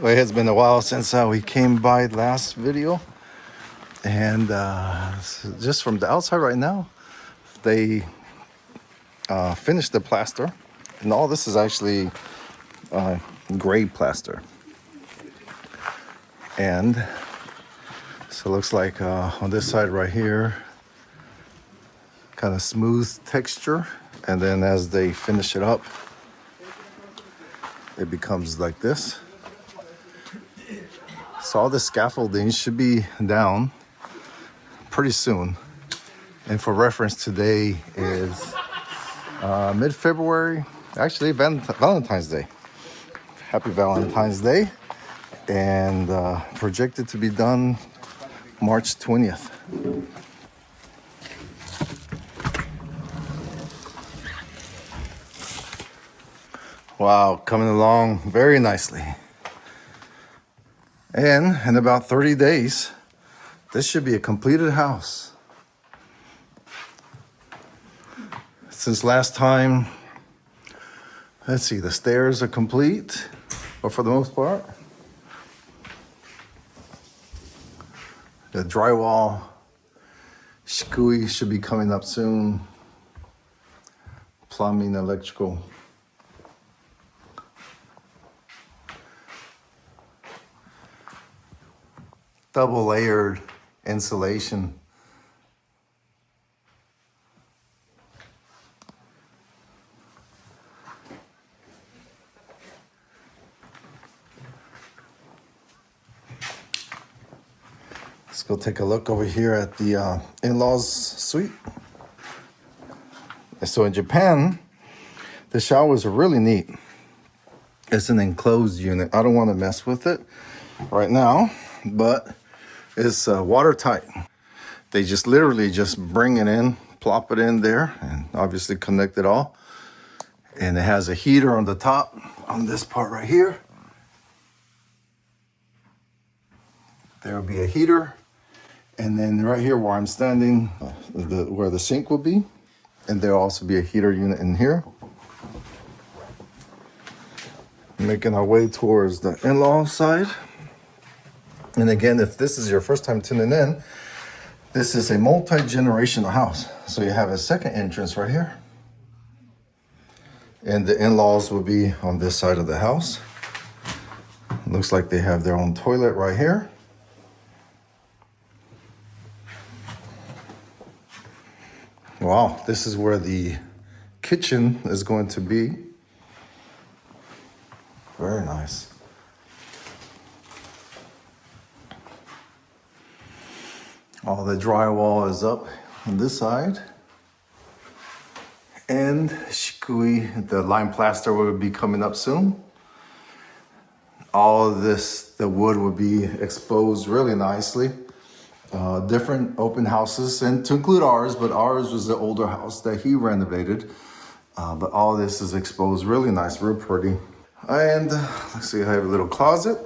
Well, it has been a while since we came by last video, and just from the outside right now, they finished the plaster, and all this is actually gray plaster, and so it looks like on this side right here, kind of smooth texture, and then as they finish it up, it becomes like this. So all the scaffolding should be down pretty soon. And for reference, today is mid-February, actually Valentine's Day. Happy Valentine's Day. And projected to be done March 20th. Wow, coming along very nicely. And in about 30 days, this should be a completed house. Since last time, let's see, the stairs are complete, or for the most part. The drywall, Shikkui should be coming up soon. Plumbing, electrical. Double layered insulation. Let's go take a look over here at the in-laws suite. So in Japan, the showers are really neat. It's an enclosed unit. I don't want to mess with it right now, but it's watertight. They just literally just bring it in, plop it in there, and obviously connect it all. And it has a heater on the top on this part right here. There will be a heater. And then right here where I'm standing, where the sink will be. And there'll also be a heater unit in here. Making our way towards the in-law side. And again, if this is your first time tuning in, this is a multi-generational house. So you have a second entrance right here. And the in-laws will be on this side of the house. Looks like they have their own toilet right here. Wow, this is where the kitchen is going to be. Very nice. All the drywall is up on this side. And Shikkui, the lime plaster, will be coming up soon. All of this, the wood will be exposed really nicely. Different open houses, and to include ours, but ours was the older house that he renovated. But all this is exposed really nice, real pretty. And let's see, I have a little closet.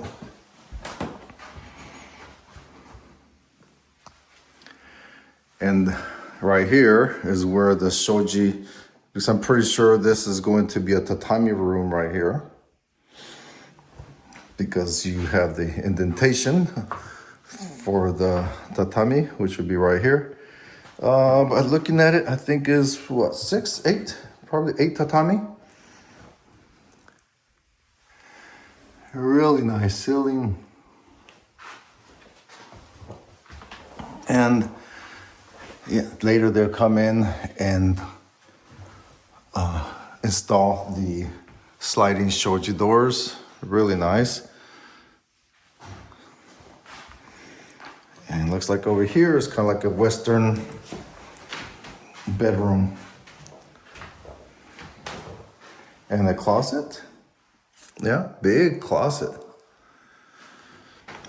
And right here is where the shoji, because I'm pretty sure this is going to be a tatami room right here. Because you have the indentation for the tatami, which would be right here. But looking at it, I think is what, 6, 8? Probably 8 tatami. Really nice ceiling. And yeah, later they'll come in and install the sliding shoji doors. Really nice. And looks like over here is kind of like a Western bedroom. And a closet. Yeah, big closet.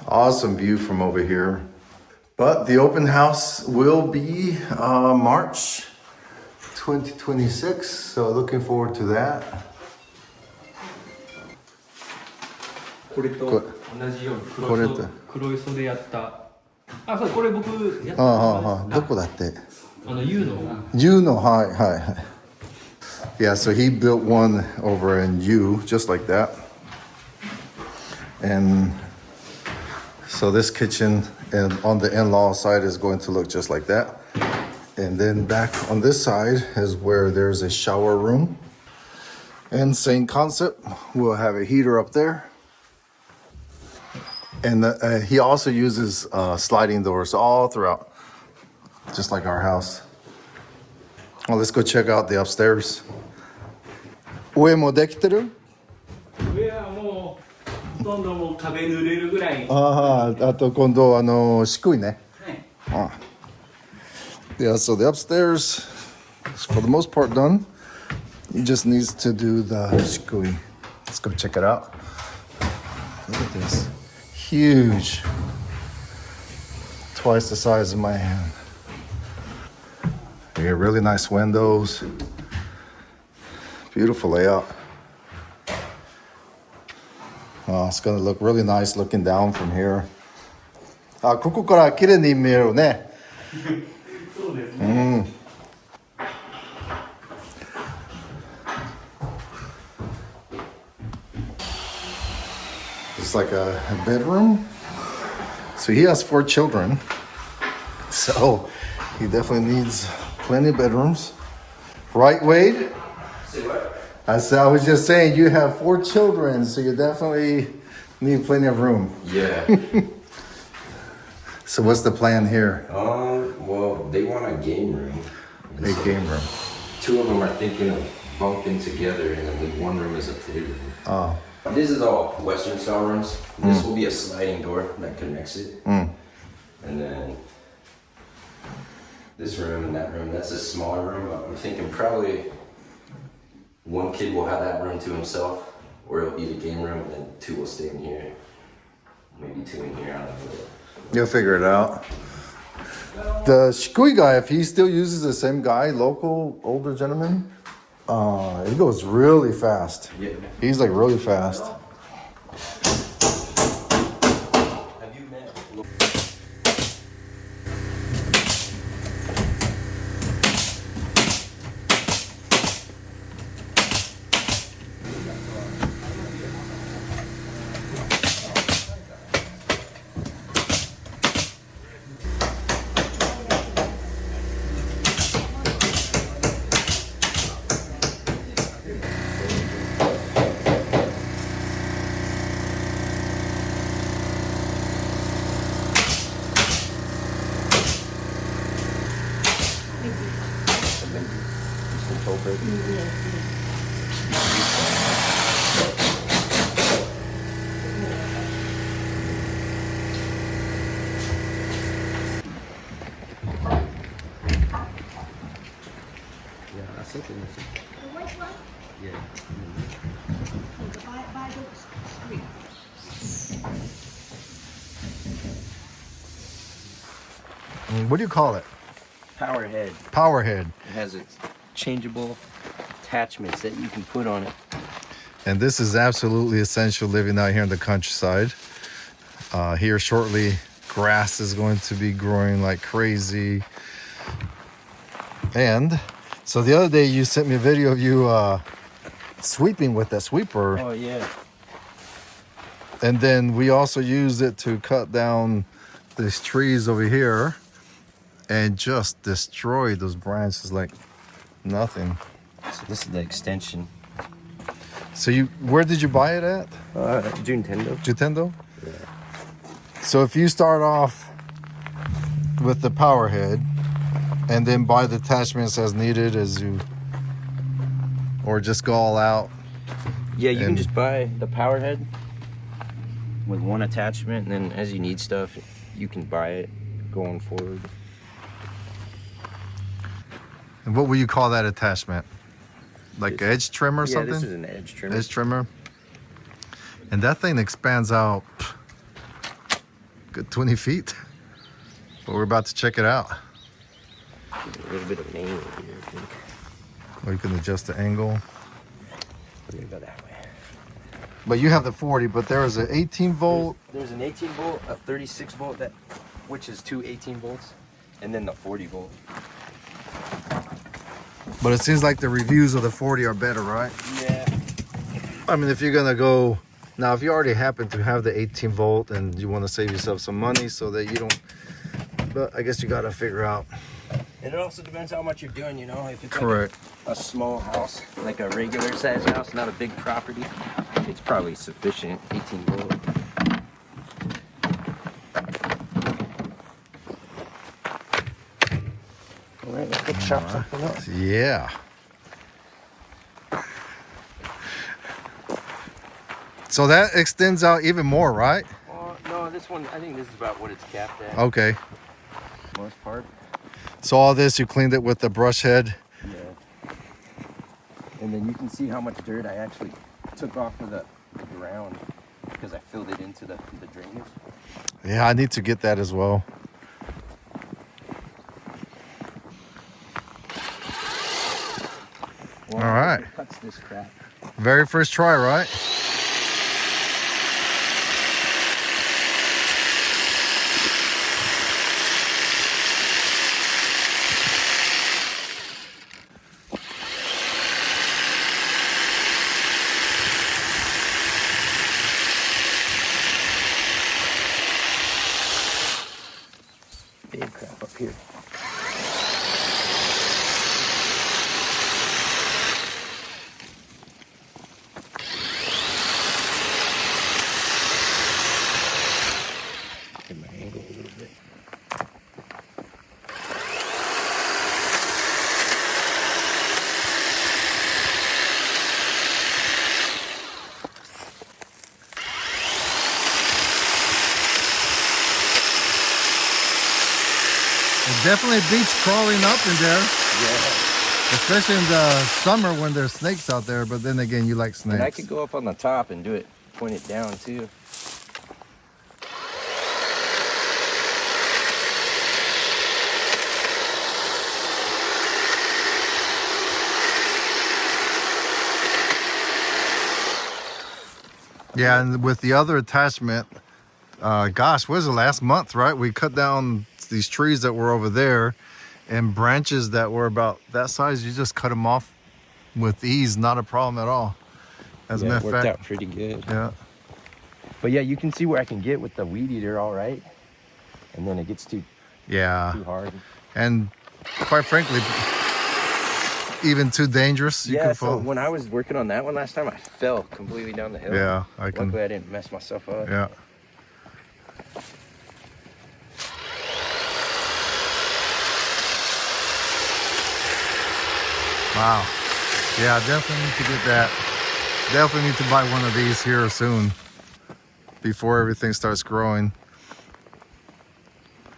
Awesome view from over here. But the open house will be March 2026. So looking forward to that. これと同じように黒い袖やった。あ、そう、これ僕やった。どこだって。U の。U の、はいはいはい。Yeah, so he built one over in U, just like that. And so this kitchen and on the in-law side is going to look just like that. And then back on this side is where there's a shower room. And same concept, we'll have a heater up there. And he also uses sliding doors all throughout, just like our house. Well, let's go check out the upstairs. 上もできてる? 上はもうほとんどもう壁濡れるぐらい。ああ、あと今度Shikkuiね。はい。Yeah, so the upstairs is for the most part done. He just needs to do the Shikkui. Let's go check it out. Look at this. Huge. Twice the size of my hand. You get really nice windows. Beautiful layout. Oh, it's gonna look really nice looking down from here. あ、ここから綺麗に見えるね。そうですね。It's like a bedroom. So he has 4 children. So he definitely needs plenty of bedrooms. Right, Wade? Say what? I was just saying you have 4 children, so you definitely need plenty of room. Yeah. So what's the plan here? Well, they want a game room. A game room. 2 of them are thinking of bunking together, and then the 1 room is a playroom. Oh. This is all Western style rooms. This will be a sliding door that connects it. And then this room and that room, that's a smaller room. I'm thinking probably 1 kid will have that room to himself, or it'll be the game room, and then 2 will stay in here. Maybe 2 in here, I don't know. You'll figure it out. The Shikkui guy, if he still uses the same guy, local older gentleman, he goes really fast. Yeah. He's like really fast. Have you met? What do you call it? Power head. Power head. It has its changeable attachments that you can put on it. And this is absolutely essential living out here in the countryside. Here shortly, grass is going to be growing like crazy. And so the other day you sent me a video of you sweeping with that sweeper. Oh yeah. And then we also used it to cut down these trees over here and just destroy those branches like nothing. So this is the extension. So where did you buy it at? Nintendo. Jutendo? Yeah. So if you start off with the power head and then buy the attachments as needed or just go all out. Yeah, you can just buy the power head with 1 attachment, and then as you need stuff, you can buy it going forward. And what will you call that attachment? Like edge trimmer or something? Yeah, this is an edge trimmer. Edge trimmer. And that thing expands out good 20 feet. But we're about to check it out. A little bit of an angle here, I think. Or you can adjust the angle. We're gonna go that way. But you have the 40, but there is an 18 volt. There's an 18 volt, a 36 volt, which is 2 18 volts, and then the 40 volt. But it seems like the reviews of the 40 are better, right? Yeah. I mean, if you're gonna go Now, if you already happen to have the 18 volt and you want to save yourself some money so that you don't, but I guess you got to figure out. And it also depends how much you're doing, you know. If it's Correct. like a small house, like a regular size house, not a big property, it's probably sufficient, 18 volt. All right, let's go chop something up. Yeah. So that extends out even more, right? No, this one, I think this is about what it's capped at. Okay. Most part. So all this, you cleaned it with the brush head. Yeah. And then you can see how much dirt I actually took off of the ground because I filled it into the drainage. Yeah, I need to get that as well. Well, all right. Cuts this crap. Very first try, right? Big crap up here. Get my angle a little bit. It definitely beats crawling up in there. Yeah. Especially in the summer when there's snakes out there, but then again, you like snakes. And I could go up on the top and do it, point it down too. Yeah, and with the other attachment, gosh, what was it, last month, right? We cut down these trees that were over there, and branches that were about that size, you just cut them off with ease, not a problem at all. As a Yeah, matter it of worked fact, out pretty good. yeah. But yeah, you can see where I can get with the weed eater, all right. And then it gets too hard. And quite frankly, even too dangerous. You Yeah, could so fall. when I was working on that one last time, I fell completely down the hill. Yeah, I can. Luckily, I didn't mess myself up. Yeah. Wow. Yeah, definitely need to get that. Definitely need to buy one of these here soon before everything starts growing.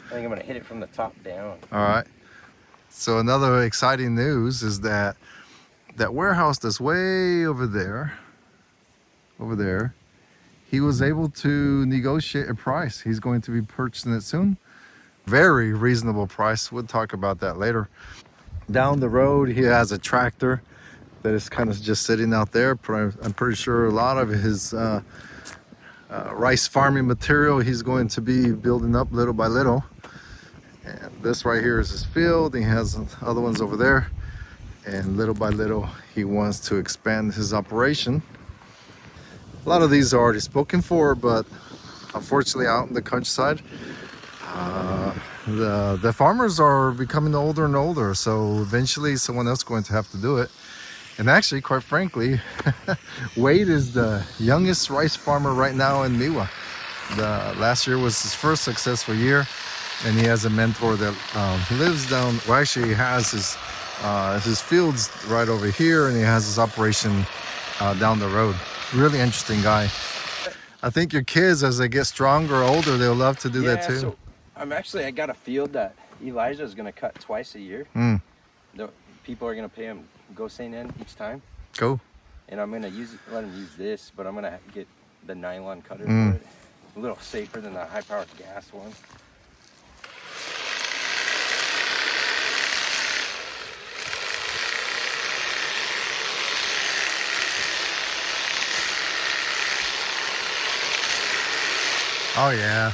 I think I'm gonna hit it from the top down. All right. So another exciting news is that that warehouse that's way over there, he was able to negotiate a price. He's going to be purchasing it soon. Very reasonable price. We'll talk about that later. Down the road, he has a tractor that is kind of just sitting out there. I'm pretty sure a lot of his rice farming material he's going to be building up little by little. And this right here is his field. He has other ones over there. And little by little, he wants to expand his operation. A lot of these are already spoken for, but unfortunately out in the countryside, the farmers are becoming older and older. So eventually someone else is going to have to do it. And actually, quite frankly, Wade is the youngest rice farmer right now in Miwa. Last year was his first successful year. And he has a mentor that lives down, well, actually he has his fields right over here, and he has his operation down the road. Really interesting guy. I think your kids, as they get stronger or older, they'll love to do that too. So I got a field that Elijah is gonna cut twice a year. The people are gonna pay him go St. N each time. Cool. And I'm gonna let him use this, but I'm gonna get the nylon cutter for it. A little safer than the high-powered gas one. Oh yeah.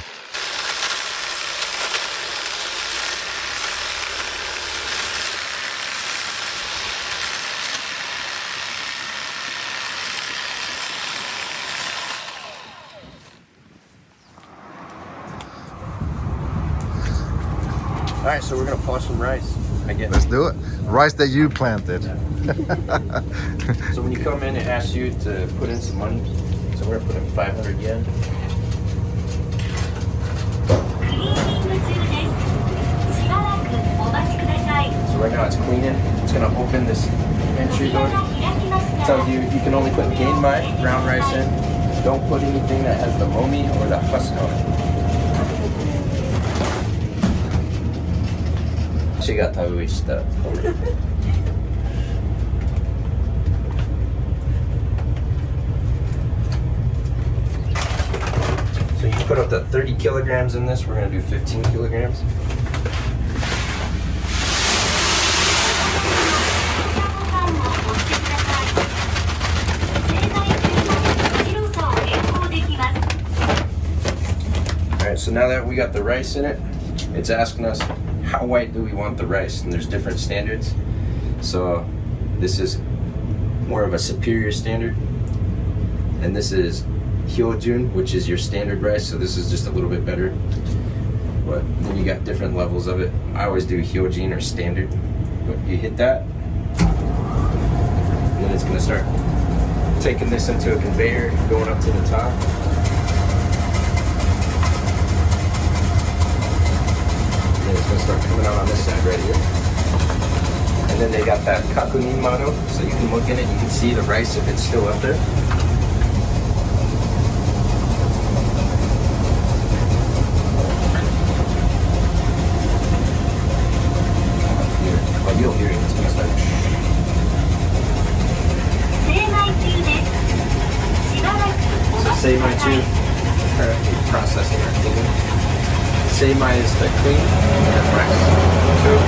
All right, so we're gonna polish some rice. Again. Let's do it. Rice that you planted. So when you come in, it asks you to put in some money. So we're gonna put in 500 yen. So right now it's cleaning. It's gonna open this entry door. It tells you you can only put genmai, brown rice in. Don't put anything that has the momi or the husk on it. 血が田植えした。 So you put up to 30 kilograms in this. We're gonna do 15 kilograms. All right, so now that we got the rice in it, it's asking us how white do we want the rice, and there's different standards. So this is more of a superior standard, and this is Hyojun, which is your standard rice, so this is just a little bit better. But then you got different levels of it. I always do Hyojin or standard. But you hit that, and then it's gonna start taking this into a conveyor, going up to the top. And then it's gonna start coming out on this side right here. And then they got that kakunin mano, so you can look in it, you can see the rice if it's still up there. You'll hear it. It's gonna start. So seimai too. Currently processing our cleaning. Seimai is the clean and rice too.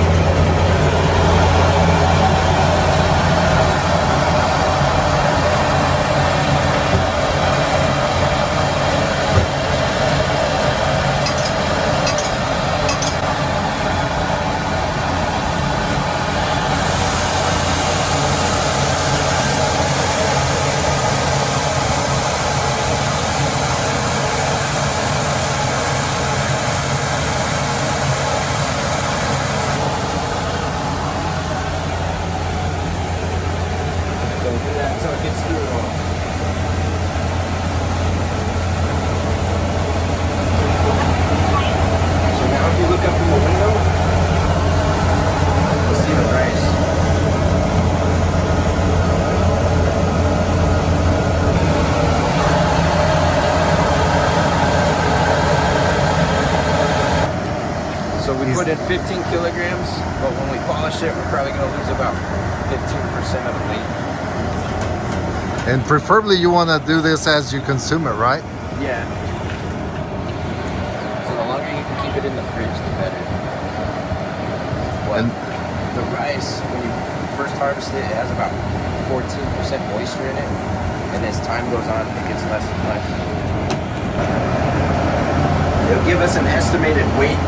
So it gets through it all. So now if you look up from the window, you'll see the rice. So we put in 15 kilograms, but when we polish it, we're probably going to lose about 15% of the weight. And preferably you want to do this as you consume it, right? Yeah. So the longer you can keep it in the fridge, the better. But And the rice, when you first harvest it, it has about 14% moisture in it. And as time goes on, it gets less and less. It'll give us an estimated weight.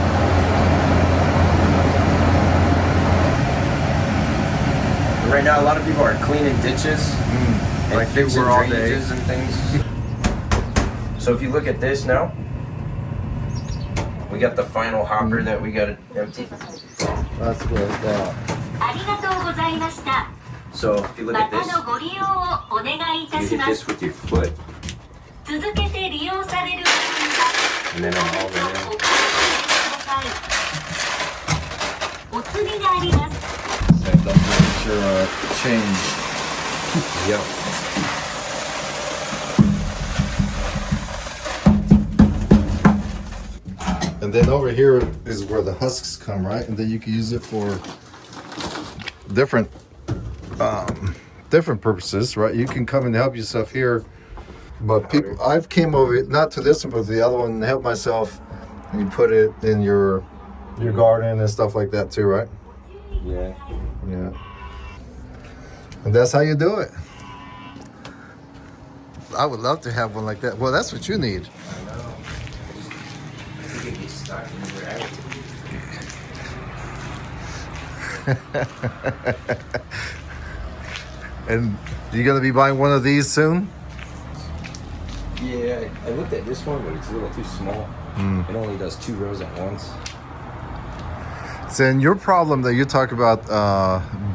Right now, a lot of people are cleaning ditches. And like fixing you were all day. drainages and things. So if you look at this now, we got the final hopper that we got to empty. That's good. So if you look at this, you hit this with your foot, and then on all the Change. Yep. And then over here is where the husks come, right? And then you can use it for different different purposes, right? You can come and help yourself here. But people, I've came over, not to this one, but the other one, and help myself. And you put it in your garden and stuff like that too, right? Yeah. Yeah. And that's how you do it. I would love to have one like that. Well, that's what you need. I know. I think it gets stuck in your attitude. And you gonna be buying one of these soon? Yeah, I looked at this one, but it's a little too small. It only does 2 rows at once. So, and your problem that you talk about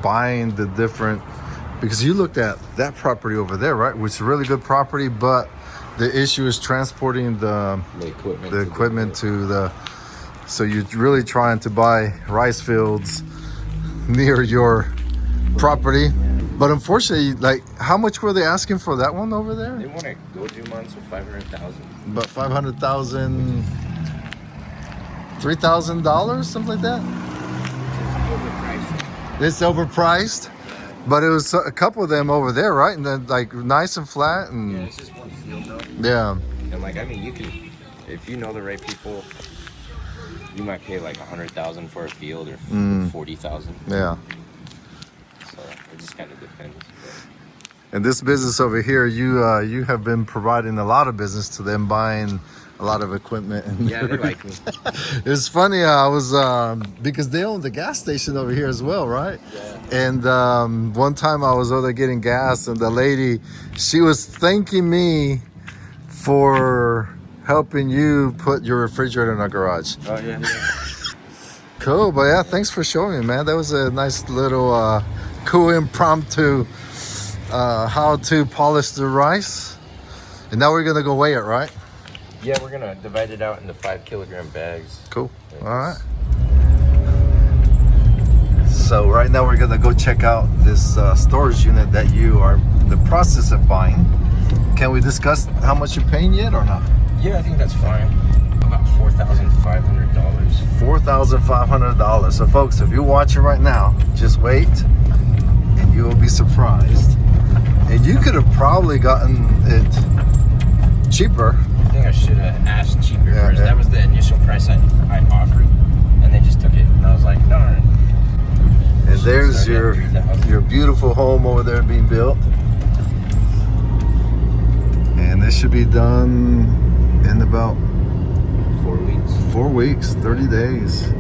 buying the different, because you looked at that property over there, right? Which is a really good property, but the issue is transporting the equipment to the. So you're really trying to buy rice fields near your property, but unfortunately, like, how much were they asking for that one over there? They want to go do months for 500,000. About 500,000, $3,000, something like that. It's overpriced, but it was a couple of them over there, right? And then like nice and flat, and Yeah, it's just one field though. yeah. And like, I mean, you can, if you know the right people, you might pay like 100,000 for a field or 40,000. Yeah. So it just kind of depends. And this business over here, you have been providing a lot of business to them, buying a lot of equipment. And Yeah, they like me. It's funny. I was because they own the gas station over here as well, right? Yeah. And one time I was over there getting gas, and the lady, she was thanking me for helping you put your refrigerator in our garage. Oh yeah. Cool, but yeah, thanks for showing me, man. That was a nice little cool impromptu how to polish the rice. And now we're gonna go weigh it, right? Yeah, we're gonna divide it out into 5-kilogram bags. Cool. All right. So right now we're gonna go check out this storage unit that you are in the process of buying. Can we discuss how much you're paying yet or not? Yeah, I think that's fine. About $4,500. $4,500. So folks, if you're watching right now, just wait and you will be surprised. And you could have probably gotten it cheaper. I think I should have asked cheaper first. Yeah. That was the initial price I offered, and they just took it. And I was like, darn. And there's your beautiful home over there being built. And this should be done in about 4 weeks. 4 weeks, 30 days.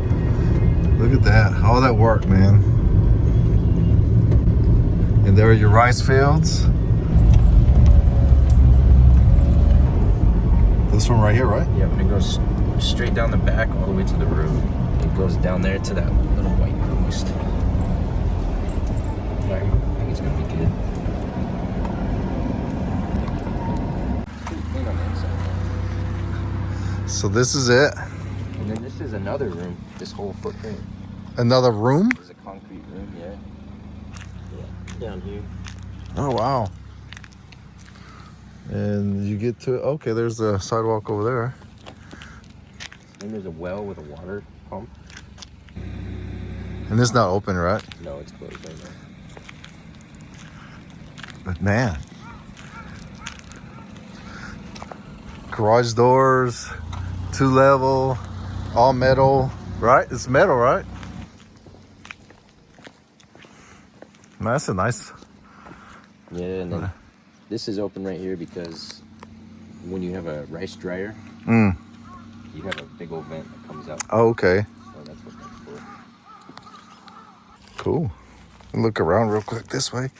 Look at that, all that work, man. And there are your rice fields. This one right here, right? Yeah, but it goes straight down the back all the way to the road. It goes down there to that little white post. I think it's gonna be good. Clean on the inside. So this is it. And then this is another room. This whole footprint Another room? is a concrete room. Yeah. Yeah. Down here. Oh, wow. And you get to, okay, there's the sidewalk over there. Then there's a well with a water pump. And it's not open, right? No, it's closed right now. But man. Garage doors, 2-level, all metal, right? It's metal, right? Man, that's a nice. Yeah, and then this is open right here because when you have a rice dryer, you have a big old vent that comes out. Oh, okay. So that's what that's for. Cool. Look around real quick this way.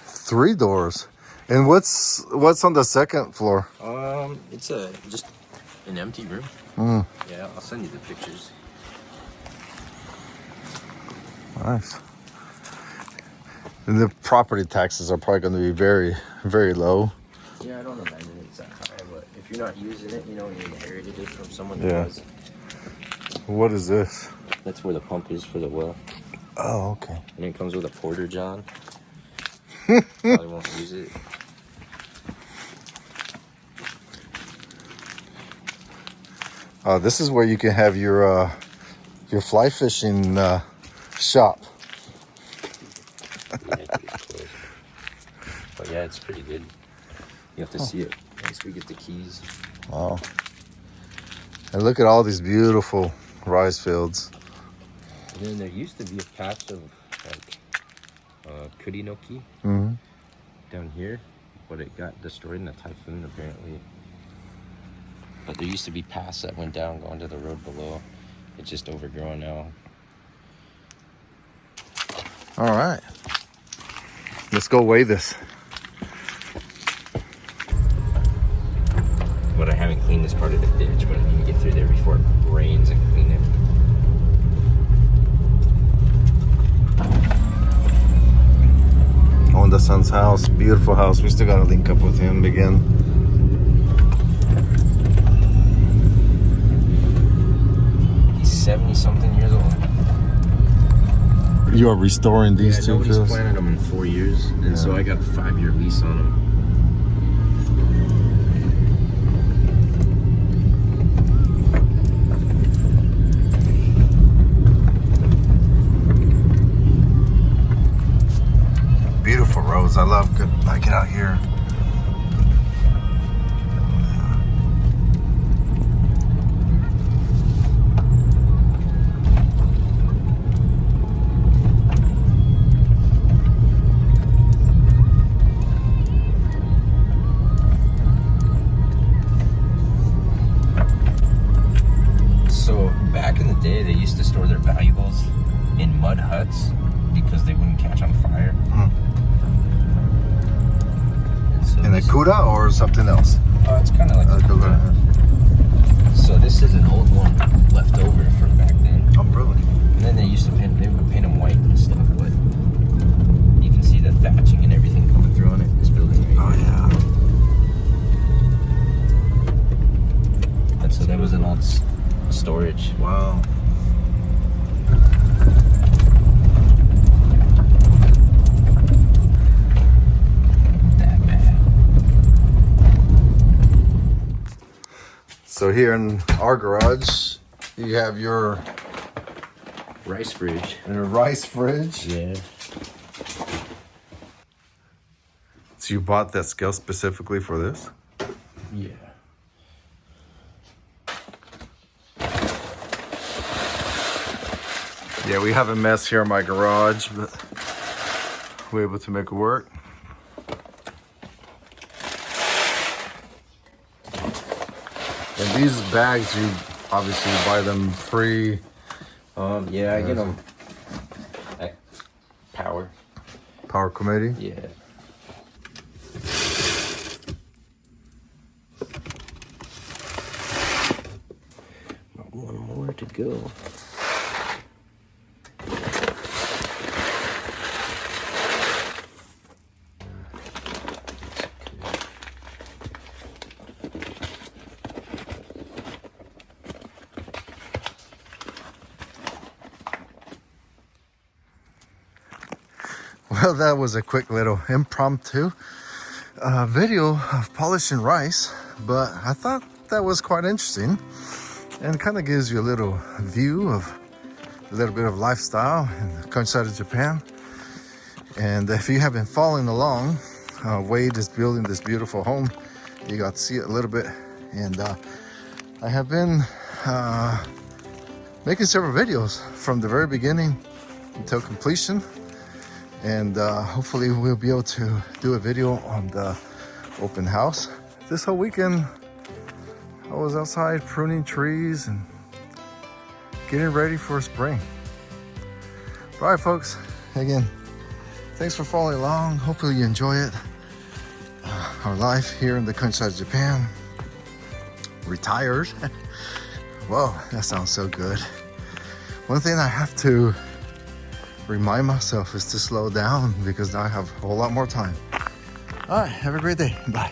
Three doors. And what's on the second floor? It's just an empty room. Yeah, I'll send you the pictures. Nice. And the property taxes are probably going to be very, very low. Yeah, I don't imagine it's that high, but if you're not using it, you know, you inherited it from someone Yeah. who was. What is this? That's where the pump is for the well. Oh, okay. And it comes with a porter john. Probably won't use it. This is where you can have your fly fishing shop. Yeah, it's close. But yeah, it's pretty good. You have to see it once we get the keys. Wow. And look at all these beautiful rice fields. And then there used to be a patch of like kurinoki down here, but it got destroyed in a typhoon apparently. But there used to be paths that went down going to the road below. It's just overgrown now. All right. Let's go weigh this. this part of the ditch, but I need to get through there before it rains and clean it. On the son's house, beautiful house. We still gotta link up with him again. He's 70-something years old. You are restoring these two nobody's fields? planted them in 4 years, and so I got a 5-year lease on them. Beautiful roads. I love good. I get out here. So back in the day, they used to store their valuables in mud huts because they wouldn't catch on fire. And so In a Kuda or something else? it's kind of like a Kuda. So this is an old one left over from back then. Oh, really? And then they used to paint them white and stuff, but you can see the thatching and everything coming through on it. This building right Oh, here. yeah. And so there was an old storage. Wow. That bad. So here in our garage, you have your Rice fridge. rice fridge. Yeah. So you bought that scale specifically for this? Yeah. Yeah, we have a mess here in my garage, but we're able to make it work. And these bags, you obviously buy them free. Yeah, I get them at Power Committee. Yeah. One more to go. Well, that was a quick little impromptu video of polishing rice, but I thought that was quite interesting and kind of gives you a little view of a little bit of lifestyle in the countryside of Japan. And if you have been following along, Wade is building this beautiful home. You got to see it a little bit, and I have been making several videos from the very beginning until completion. And hopefully we'll be able to do a video on the open house. This whole weekend I was outside pruning trees and getting ready for spring. All right, folks, again, thanks for following along. Hopefully you enjoy it. Our life here in the countryside of Japan. Retired. Whoa, that sounds so good. One thing I have to remind myself is to slow down because now I have a whole lot more time. All right, have a great day. Bye.